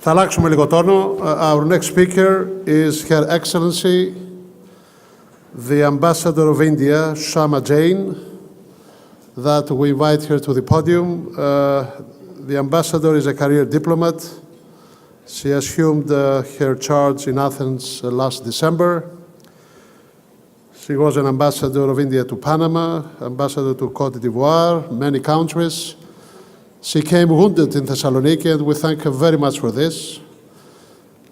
Θα αλλάξουμε λίγο τόνο. Our next speaker is Her Excellency, the Ambassador of India, Shamma Jain, that we invite her to the podium. The Ambassador is a career diplomat. She assumed her charge in Athens last December. She was an ambassador of India to Panama, ambassador to Côte d'Ivoire, many countries. She came wounded in Thessaloniki, and we thank her very much for this.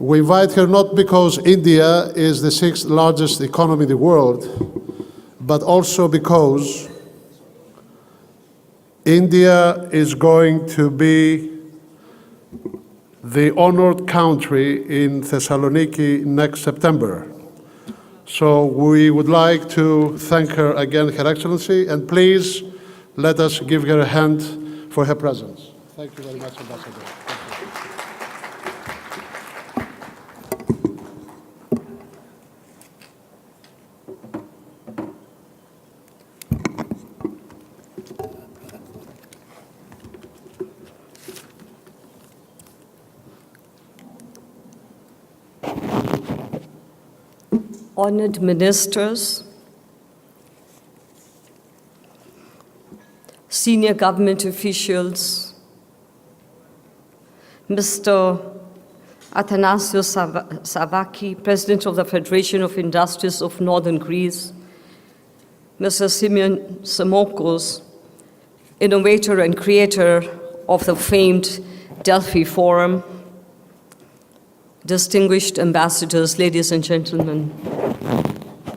We invite her not because India is the 6th largest economy in the world, but also because India is going to be the honored country in Thessaloniki next September. So we would like to thank her again, Her Excellency, and please let us give her a hand for her presence. Thank you very much, Ambassador. Honored ministers, senior government officials, Mr. Athanasios Savvaki, President of the Federation of Industries of Northern Greece, Mr. Symeon Tsomokos, innovator and creator of the famed Delphi Forum, distinguished ambassadors, ladies and gentlemen.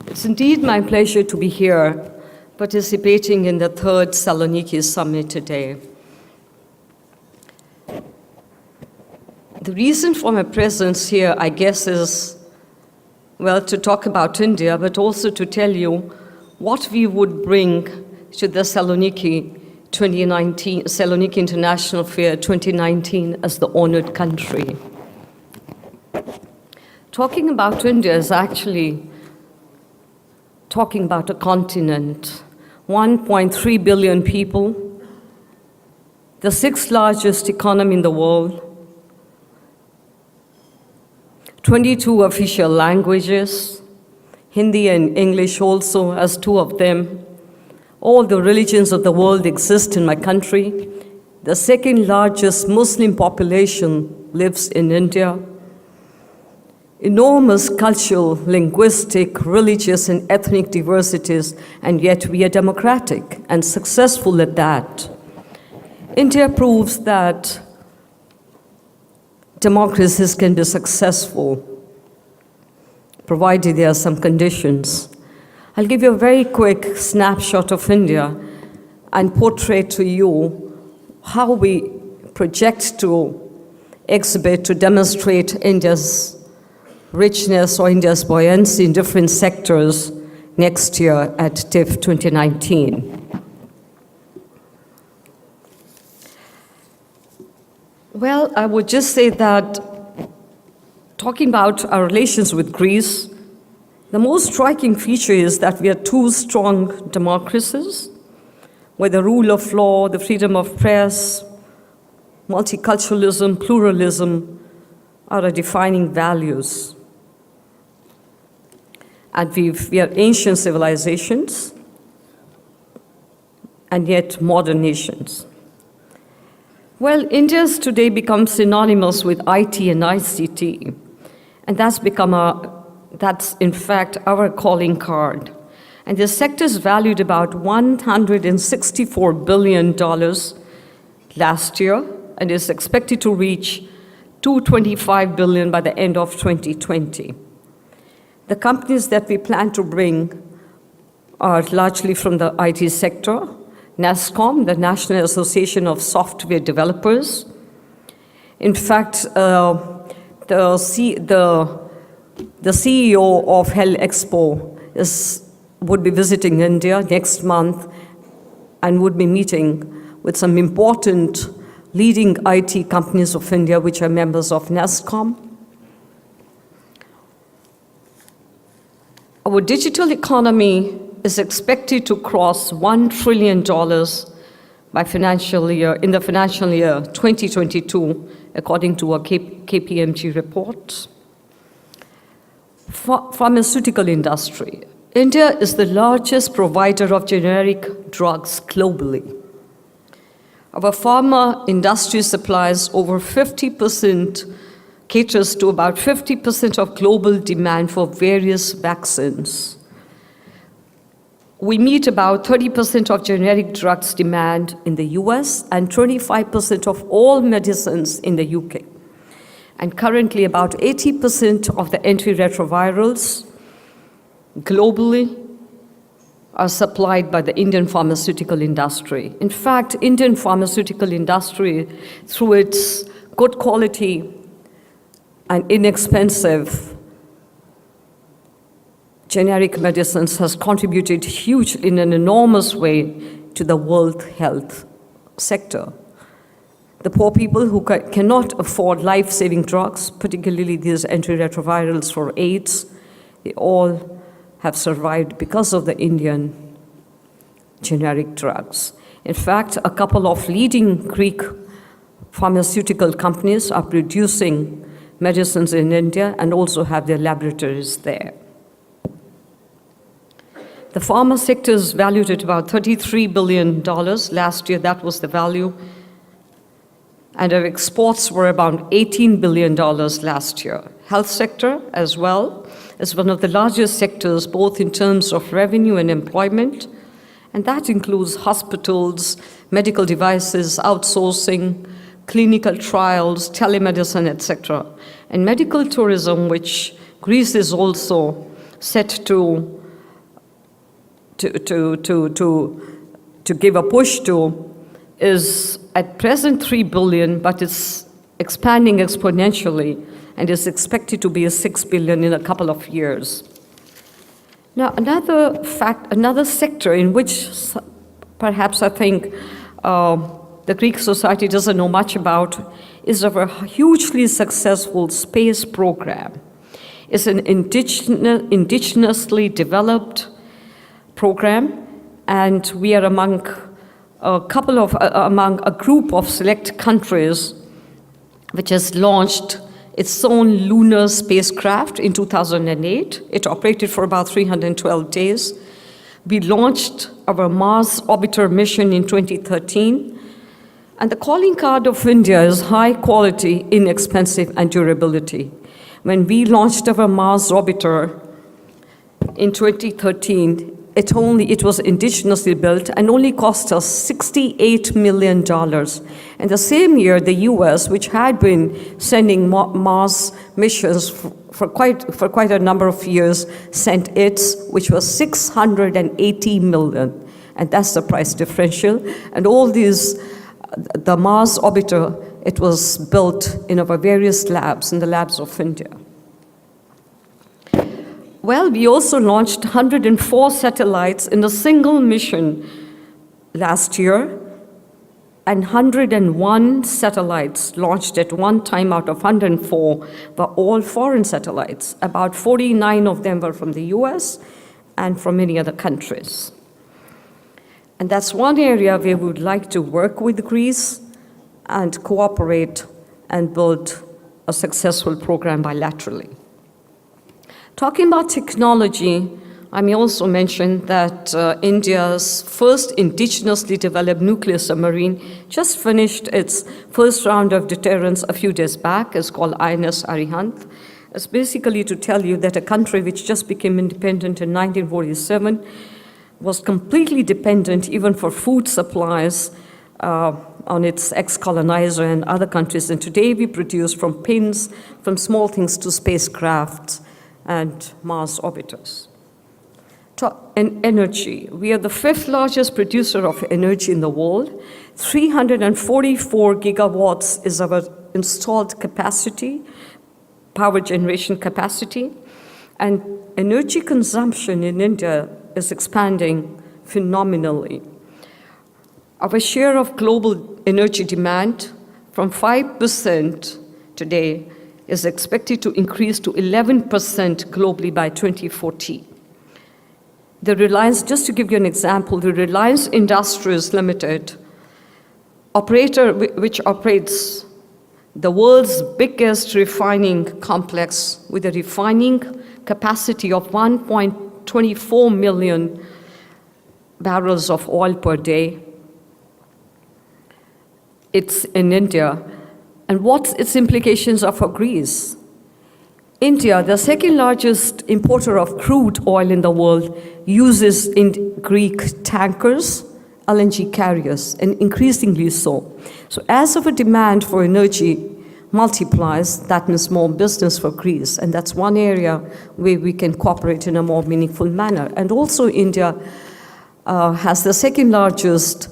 It's indeed my pleasure to be here participating in the 3rd Thessaloniki Summit today. The reason for my presence here, I guess, is, well, to talk about India, but also to tell you what we would bring to the Thessaloniki International Fair 2019 as the honored country. Talking about India is actually talking about a continent, 1.3 billion people, the 6th largest economy in the world, 22 official languages, Hindi and English also as 2 of them. All the religions of the world exist in my country. The 2nd largest Muslim population lives in India. Enormous cultural, linguistic, religious, and ethnic diversities, and yet we are democratic and successful at that. India proves that democracies can be successful, provided there are some conditions. I'll give you a very quick snapshot of India and portray to you how we project to exhibit, to demonstrate India's richness or India's buoyancy in different sectors next year at TIFF 2019. Well, I would just say that talking about our relations with Greece, the most striking feature is that we are 2 strong democracies where the rule of law, the freedom of press, multiculturalism, pluralism are our defining values. And we are ancient civilizations, and yet modern nations. Well, India's today become synonymous with IT and ICT, and that's in fact our calling card. And the sector is valued about $164 billion last year, and is expected to reach $225 billion by the end of 2020. The companies that we plan to bring are largely from the IT sector, NASSCOM, the National Association of Software Developers. In fact, the CEO of Expo would be visiting India next month and would be meeting with some important leading IT companies of India, which are members of NASSCOM. Our digital economy is expected to cross $1 trillion by in the financial year 2022, according to a KPMG report. Pharmaceutical industry. India is the largest provider of generic drugs globally. Our pharma industry supplies over 50%, caters to about 50% of global demand for various vaccines. We meet about 30% of generic drugs demand in the US and 25% of all medicines in the UK. And currently about 80% of the antiretrovirals globally are supplied by the Indian pharmaceutical industry. In fact, Indian pharmaceutical industry, through its good quality and inexpensive generic medicines, has contributed hugely in an enormous way to the world health sector. The poor people who cannot afford life-saving drugs, particularly these antiretrovirals for AIDS, they all have survived because of the Indian generic drugs. In fact, a couple of leading Greek pharmaceutical companies are producing medicines in India and also have their laboratories there. The pharma sector is valued at about $33 billion. Last year, that was the value. And our exports were about $18 billion last year. Health sector as well is one of the largest sectors, both in terms of revenue and employment. And that includes hospitals, medical devices, outsourcing, clinical trials, telemedicine, etc. And medical tourism, which Greece is also set to give a push to, is at present $3 billion, but it's expanding exponentially and is expected to be $6 billion in a couple of years. Now, another sector in which perhaps I think the Greek society doesn't know much about is our hugely successful space program. It's an indigenously developed program, and we are among a group of select countries which has launched its own lunar spacecraft in 2008. It operated for about 312 days. We launched our Mars Orbiter mission in 2013. And the calling card of India is high quality, inexpensive, and durability. When we launched our Mars Orbiter in 2013, it was indigenously built and only cost us $68 million. And the same year, the US, which had been sending Mars missions for quite a number of years, sent its, which was $680 million. And that's the price differential. And all these, the Mars Orbiter, it was built in our various labs, in the labs of India. Well, we also launched 104 satellites in a single mission last year, and 101 satellites launched at one time out of 104 were all foreign satellites. About 49 of them were from the US and from many other countries. And that's one area where we would like to work with Greece and cooperate and build a successful program bilaterally. Talking about technology, I may also mention that India's first indigenously developed nuclear submarine just finished its first round of deterrence a few days back. It's called INS Arihant. It's basically to tell you that a country which just became independent in 1947 was completely dependent even for food supplies on its ex-colonizer and other countries. And today we produce from pins, from small things to spacecrafts and Mars orbiters. And energy. We are the 5th largest producer of energy in the world. 344 gigawatts is our installed capacity, power generation capacity. And energy consumption in India is expanding phenomenally. Our share of global energy demand from 5% today is expected to increase to 11% globally by 2040. The Reliance, just to give you an example, the Reliance Industries Limited, operator which operates the world's biggest refining complex with a refining capacity of 1.24 million barrels of oil per day. It's in India. And what its implications are for Greece? India, the second largest importer of crude oil in the world, uses Greek tankers, LNG carriers, and increasingly so. So as our demand for energy multiplies, that means more business for Greece, and that's one area where we can cooperate in a more meaningful manner. And also India has the second largest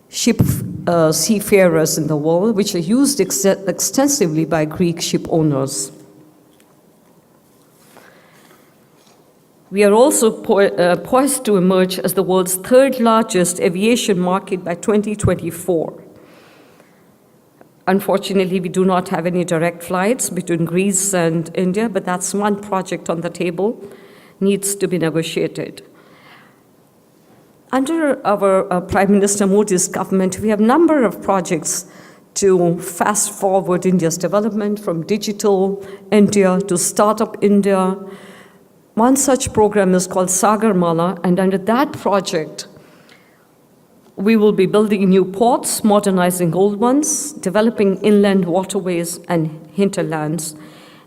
seafarers in the world, which are used extensively by Greek ship owners. We are also poised to emerge as the world's third largest aviation market by 2024. Unfortunately, we do not have any direct flights between Greece and India, but that's one project on the table, needs to be negotiated. Under our Prime Minister Modi's government, we have a number of projects to fast forward India's development, from digital India to startup India. One such program is called Sagarmala, and under that project, we will be building new ports, modernizing old ones, developing inland waterways and hinterlands,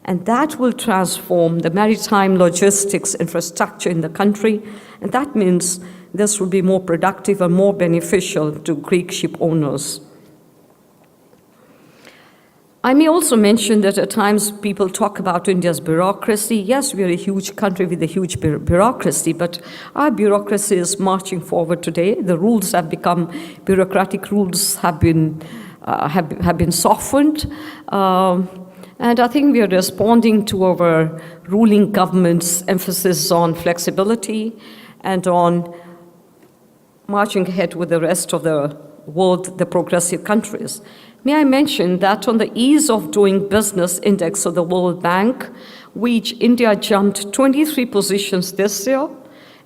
and that will transform the maritime logistics infrastructure in the country, and that means this will be more productive and more beneficial to Greek ship owners. I may also mention that at times people talk about India's bureaucracy. Yes, we are a huge country with a huge bureaucracy, but our bureaucracy is marching forward today. The rules have become, bureaucratic rules have been softened. And I think we are responding to our ruling government's emphasis on flexibility and on marching ahead with the rest of the world, the progressive countries. May I mention that on the Ease of Doing Business Index of the World Bank, India jumped 23 positions this year.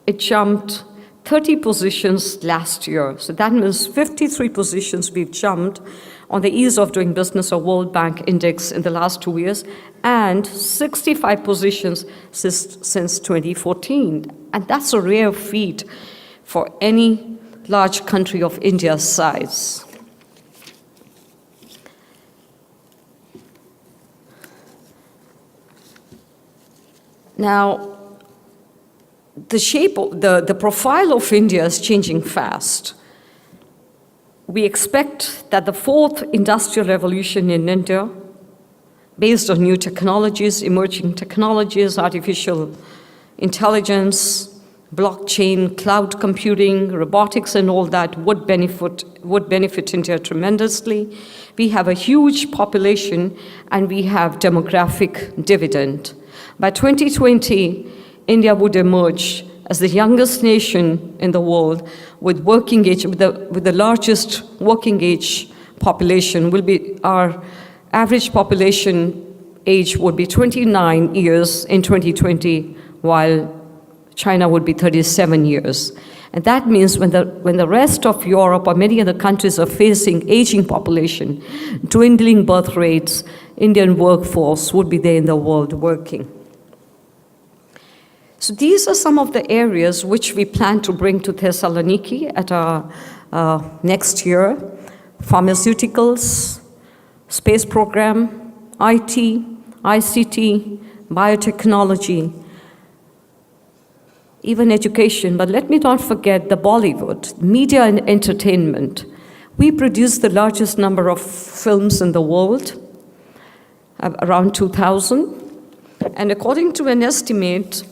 It jumped 30 positions last year. So that means 53 positions we've jumped on the Ease of Doing Business of World Bank Index in the last 2 years, and 65 positions since 2014. And that's a rare feat for any large country of India's size. Now, the profile of India is changing fast. We expect that the fourth industrial revolution in India, based on new technologies, emerging technologies, artificial intelligence, blockchain, cloud computing, robotics, and all that would benefit India tremendously. We have a huge population, and we have demographic dividend. By 2020, India would emerge as the youngest nation in the world with working age, with the largest working age population. Our average population age would be 29 years in 2020, while China would be 37 years. And that means when the rest of Europe or many other countries are facing aging population, dwindling birth rates, Indian workforce would be there in the world working. So these are some of the areas which we plan to bring to Thessaloniki at our next year: pharmaceuticals, space program, IT, ICT, biotechnology, even education. But let me not forget the Bollywood, media and entertainment. We produce the largest number of films in the world, around 2,000. And according to an estimate,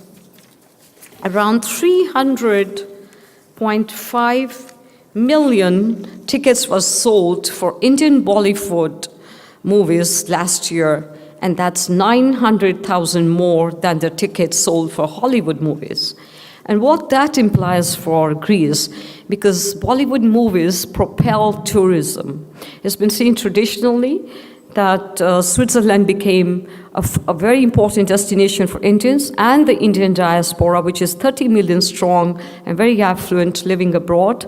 around 300.5 million tickets were sold for Indian Bollywood movies last year, and that's 900,000 more than the tickets sold for Hollywood movies. And what that implies for Greece, because Bollywood movies propel tourism. It's been seen traditionally that Switzerland became a very important destination for Indians and the Indian diaspora, which is 30 million strong and very affluent living abroad,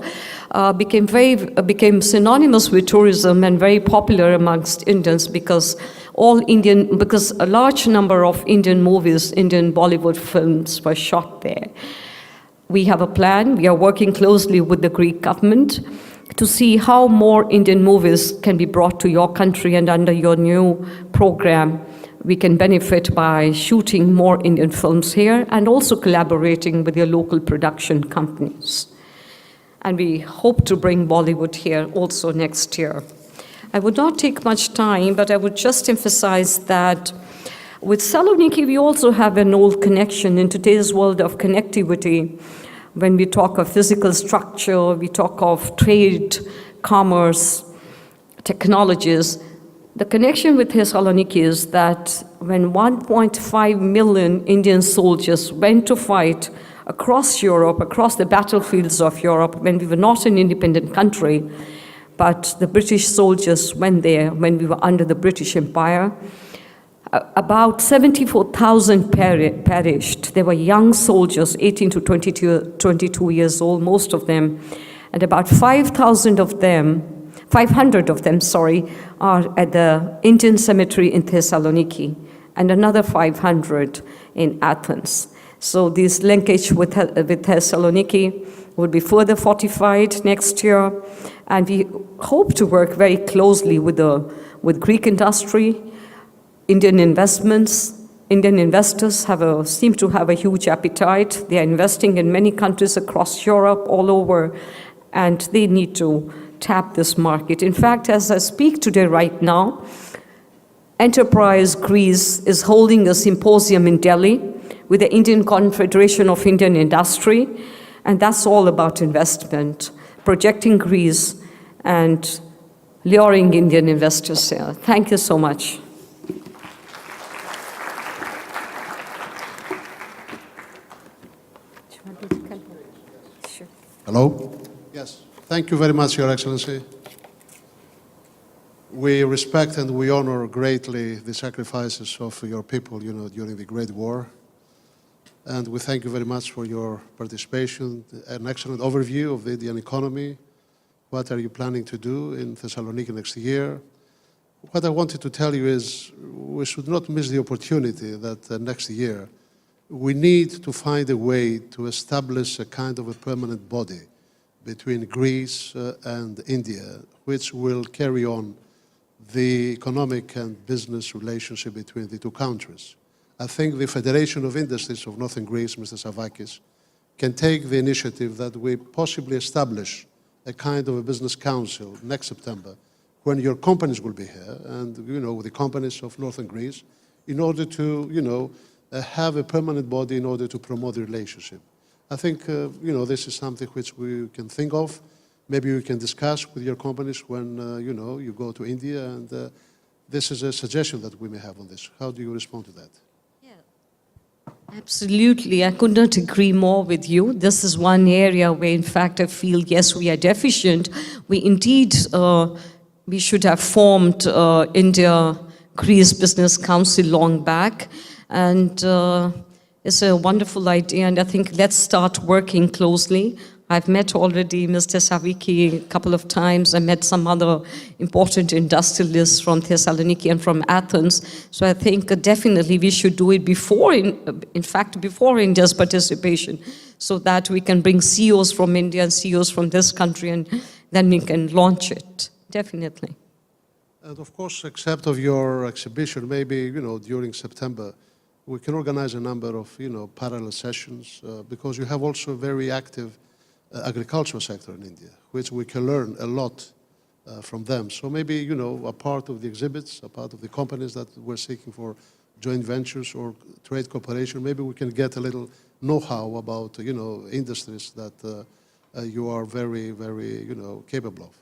became synonymous with tourism and very popular amongst Indians because a large number of Indian movies, Indian Bollywood films were shot there. We have a plan. We are working closely with the Greek government to see how more Indian movies can be brought to your country, and under your new program, we can benefit by shooting more Indian films here and also collaborating with your local production companies. And we hope to bring Bollywood here also next year. I would not take much time, but I would just emphasize that with Thessaloniki, we also have an old connection in today's world of connectivity. When we talk of physical structure, we talk of trade, commerce, technologies. The connection with Thessaloniki is that when 1.5 million Indian soldiers went to fight across Europe, across the battlefields of Europe, when we were not an independent country, but the British soldiers went there when we were under the British Empire, about 74,000 perished. They were young soldiers, 18 to 22 years old, most of them. And about 500 of them, are at the Indian cemetery in Thessaloniki, and another 500 in Athens. So this linkage with Thessaloniki will be further fortified next year. And we hope to work very closely with Greek industry, Indian investments. Indian investors seem to have a huge appetite. They are investing in many countries across Europe, all over, and they need to tap this market. In fact, as I speak today right now, Enterprise Greece is holding a symposium in Delhi with the Indian Confederation of Indian Industry, and that's all about investment, projecting Greece and luring Indian investors here. Thank you so much. Hello? Yes. Thank you very much, Your Excellency. We respect and we honor greatly the sacrifices of your people, during the Great War. And we thank you very much for your participation, an excellent overview of the Indian economy. What are you planning to do in Thessaloniki next year? What I wanted to tell you is we should not miss the opportunity that next year we need to find a way to establish a kind of a permanent body between Greece and India, which will carry on the economic and business relationship between the two countries. I think the Federation of Industries of Northern Greece, Mr. Savakis, can take the initiative that we possibly establish a kind of a business council next September, when your companies will be here, and the companies of Northern Greece, in order to have a permanent body in order to promote the relationship. I think this is something which we can think of. Maybe you can discuss with your companies when you go to India, and this is a suggestion that we may have on this. How do you respond to that? Absolutely, I could not agree more with you. This is one area where, in fact, I feel, yes, we are deficient. We indeed, we should have formed India-Greece Business Council long back. And it's a wonderful idea, and I think let's start working closely. I've met already Mr. Saviki a couple of times. I met some other important industrialists from Thessaloniki and from Athens. So I think definitely we should do it before, in fact, before India's participation, so that we can bring CEOs from India and CEOs from this country, and then we can launch it, definitely. And of course, except of your exhibition, maybe, during September, we can organize a number of, parallel sessions, because you have also a very active agricultural sector in India, which we can learn a lot from them. So maybe, a part of the exhibits, a part of the companies that we're seeking for joint ventures or trade cooperation, maybe we can get a little know-how about, industries that you are very, very, capable of.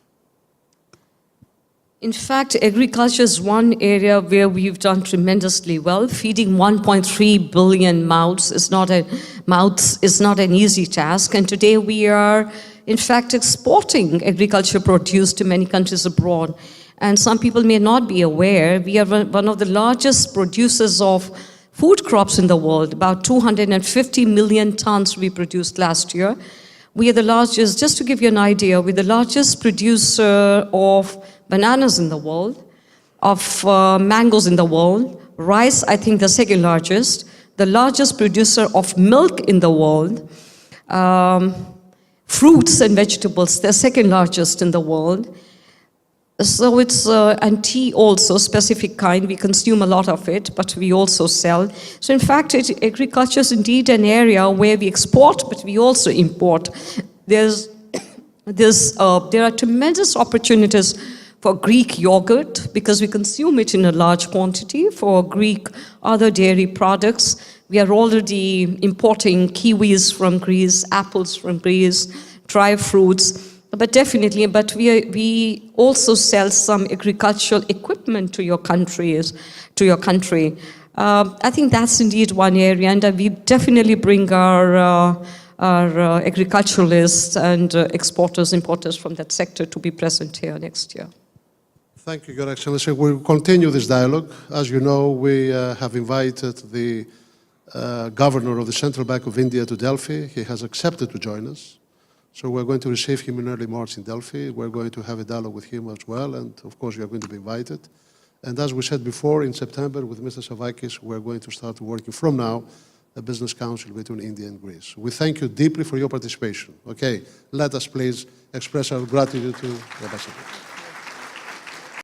In fact, agriculture is one area where we've done tremendously well. Feeding 1.3 billion mouths is not an easy task. And today we are, in fact, exporting agriculture produce to many countries abroad. And some people may not be aware, we are one of the largest producers of food crops in the world. About 250 million tons we produced last year. We are the largest, just to give you an idea, we're the largest producer of bananas in the world, of mangoes in the world, rice, I think the second largest producer of milk in the world, fruits and vegetables, the second largest in the world. So it's, and tea also, specific kind, we consume a lot of it, but we also sell. So in fact, agriculture is indeed an area where we export, but we also import. There are tremendous opportunities for Greek yogurt, because we consume it in a large quantity, for Greek other dairy products. We are already importing kiwis from Greece, apples from Greece, dry fruits. But definitely, we also sell some agricultural equipment to your country. I think that's indeed one area, and we definitely bring our agriculturalists and exporters, importers from that sector to be present here next year. Thank you, Your Excellency. We'll continue this dialogue. As you know, we have invited the Governor of the Central Bank of India to Delphi. He has accepted to join us. So we're going to receive him in early March in Delphi. We're going to have a dialogue with him as well, and of course you are going to be invited. And as we said before, in September with Mr. Savakis, we're going to start working from now a business council between India and Greece. We thank you deeply for your participation. Okay, let us please express our gratitude to the Ambassador.